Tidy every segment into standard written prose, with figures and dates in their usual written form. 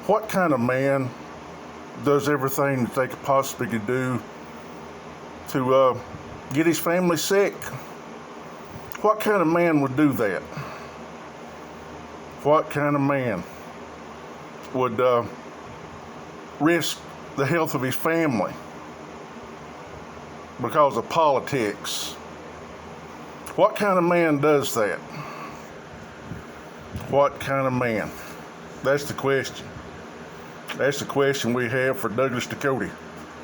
What kind of man does everything that they could possibly do to get his family sick? What kind of man would do that? What kind of man would risk the health of his family because of politics? What kind of man does that? What kind of man? That's the question. That's the question we have for Douglas Ducote.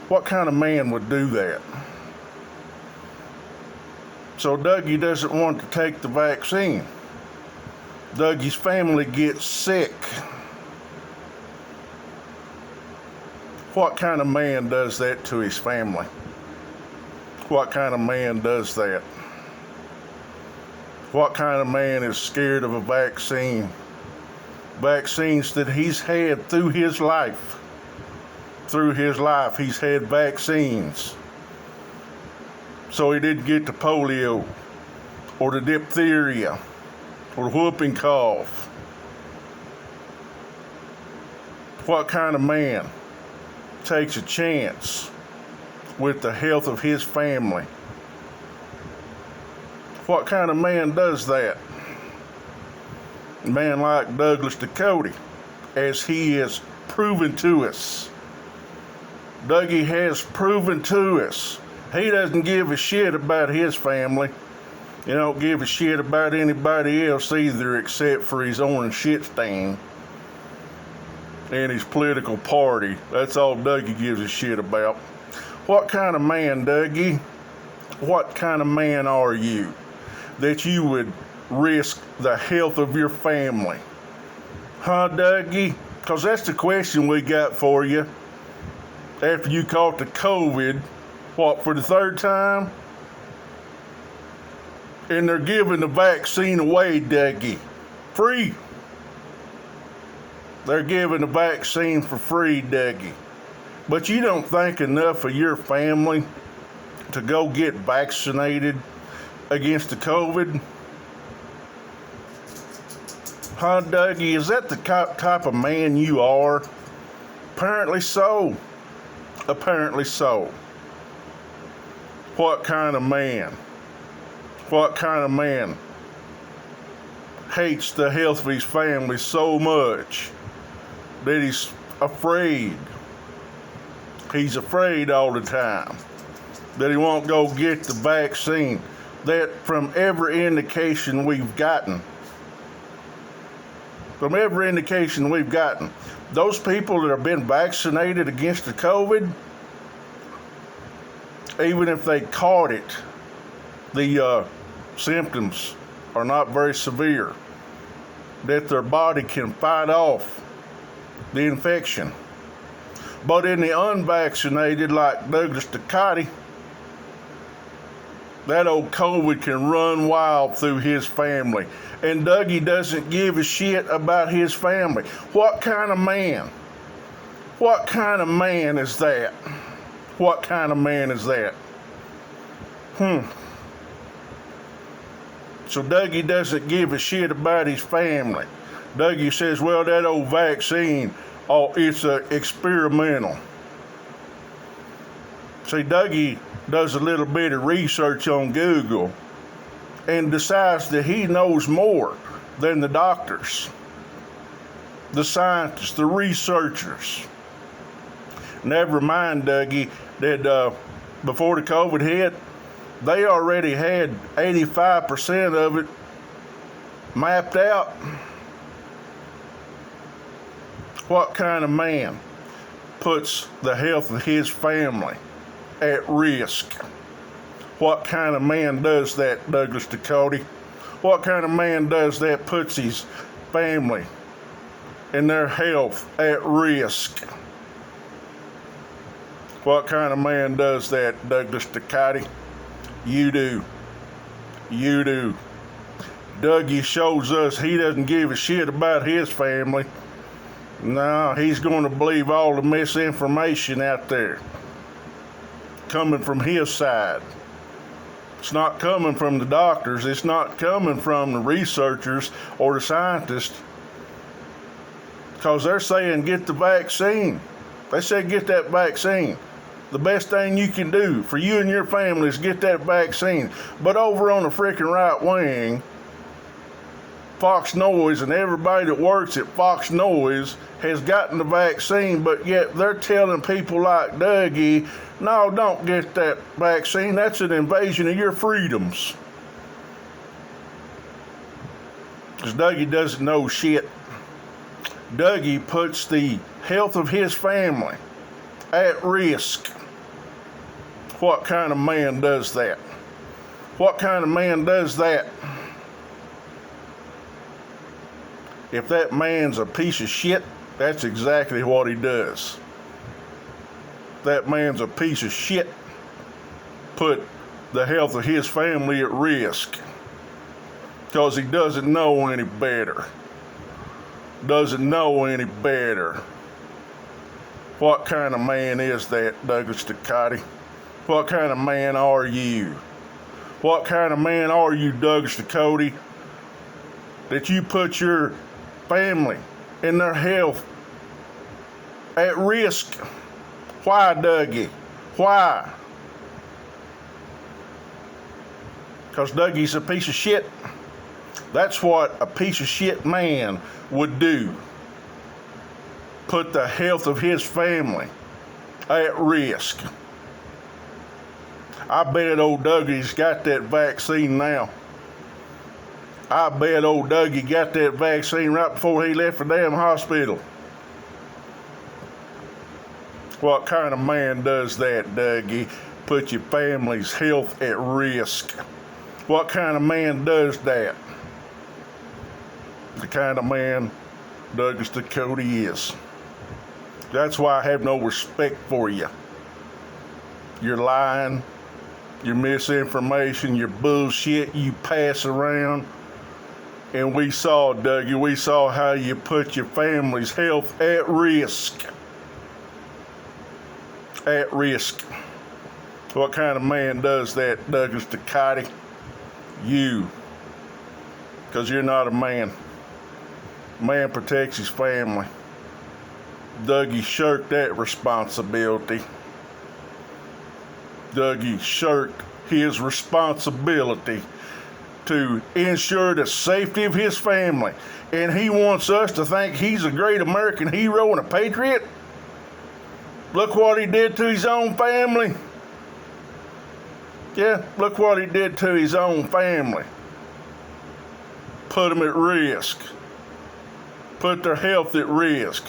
What kind of man would do that? So Dougie doesn't want to take the vaccine. Dougie's family gets sick. What kind of man does that to his family? What kind of man does that? What kind of man is scared of a vaccine? Vaccines that he's had through his life. Through his life, he's had vaccines. So he didn't get the polio, or the diphtheria, or the whooping cough. What kind of man takes a chance with the health of his family? What kind of man does that? A man like Douglas Ducote, as he has proven to us. Dougie has proven to us. He doesn't give a shit about his family. He don't give a shit about anybody else either, except for his orange shit stain and his political party. That's all Dougie gives a shit about. What kind of man, Dougie? What kind of man are you that you would risk the health of your family? Huh, Dougie? Because that's the question we got for you. After you caught the COVID, what, for the third time? And they're giving the vaccine away, Dougie. Free. They're giving the vaccine for free, Dougie. But you don't think enough of your family to go get vaccinated against the COVID? Huh, Dougie? Is that the type of man you are? Apparently so. Apparently so. What kind of man? What kind of man hates the health of his family so much that he's afraid? He's afraid all the time that he won't go get the vaccine. That from every indication we've gotten, those people that have been vaccinated against the COVID, even if they caught it, the symptoms are not very severe, that their body can fight off the infection. But in the unvaccinated, like Douglas Ducote, that old COVID can run wild through his family. And Dougie doesn't give a shit about his family. What kind of man? What kind of man is that? What kind of man is that? So Dougie doesn't give a shit about his family. Dougie says, well, that old vaccine, it's experimental. See, Dougie does a little bit of research on Google and decides that he knows more than the doctors, the scientists, the researchers. Never mind, Dougie, that before the COVID hit, they already had 85% of it mapped out. What kind of man puts the health of his family at risk? What kind of man does that, Douglas Ducote? What kind of man does that, puts his family and their health at risk? What kind of man does that, Douglas Ducote? You do. You do. Dougie shows us he doesn't give a shit about his family. No, he's going to believe all the misinformation out there coming from his side. It's not coming from the doctors. It's not coming from the researchers or the scientists. Because they're saying get the vaccine. They said get that vaccine. The best thing you can do for you and your family is get that vaccine. But over on the freaking right wing, Fox Noise and everybody that works at Fox Noise has gotten the vaccine, but yet they're telling people like Dougie, no, don't get that vaccine. That's an invasion of your freedoms. Because Dougie doesn't know shit. Dougie puts the health of his family at risk. What kind of man does that? What kind of man does that? If that man's a piece of shit, that's exactly what he does. That man's a piece of shit. Put the health of his family at risk. Because he doesn't know any better. Doesn't know any better. What kind of man is that, Douglas Ducote? What kind of man are you? What kind of man are you, Douglas Ducote, that you put your family and their health at risk? Why, Dougie? Why? Because Dougie's a piece of shit. That's what a piece of shit man would do. Put the health of his family at risk. I bet old Dougie's got that vaccine now. I bet old Dougie got that vaccine right before he left the damn hospital. What kind of man does that, Dougie? Put your family's health at risk. What kind of man does that? The kind of man Douglas Ducote is. That's why I have no respect for you. You're lying, your misinformation, your bullshit you pass around. And we saw, Dougie, we saw how you put your family's health at risk. At risk. What kind of man does that, Douglas Ducote? You. Because you're not a man. Man protects his family. Dougie shirked that responsibility. Dougie shirked his responsibility to ensure the safety of his family. And he wants us to think he's a great American hero and a patriot. Look what he did to his own family. Yeah, look what he did to his own family. Put them at risk. Put their health at risk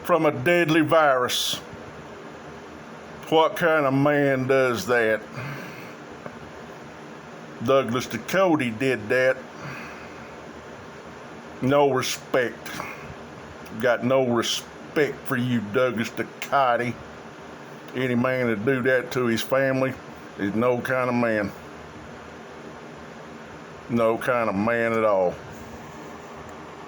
from a deadly virus. What kind of man does that? Douglas Ducote did that. No respect. Got no respect for you, Douglas Ducote. Any man that do that to his family is no kind of man. No kind of man at all.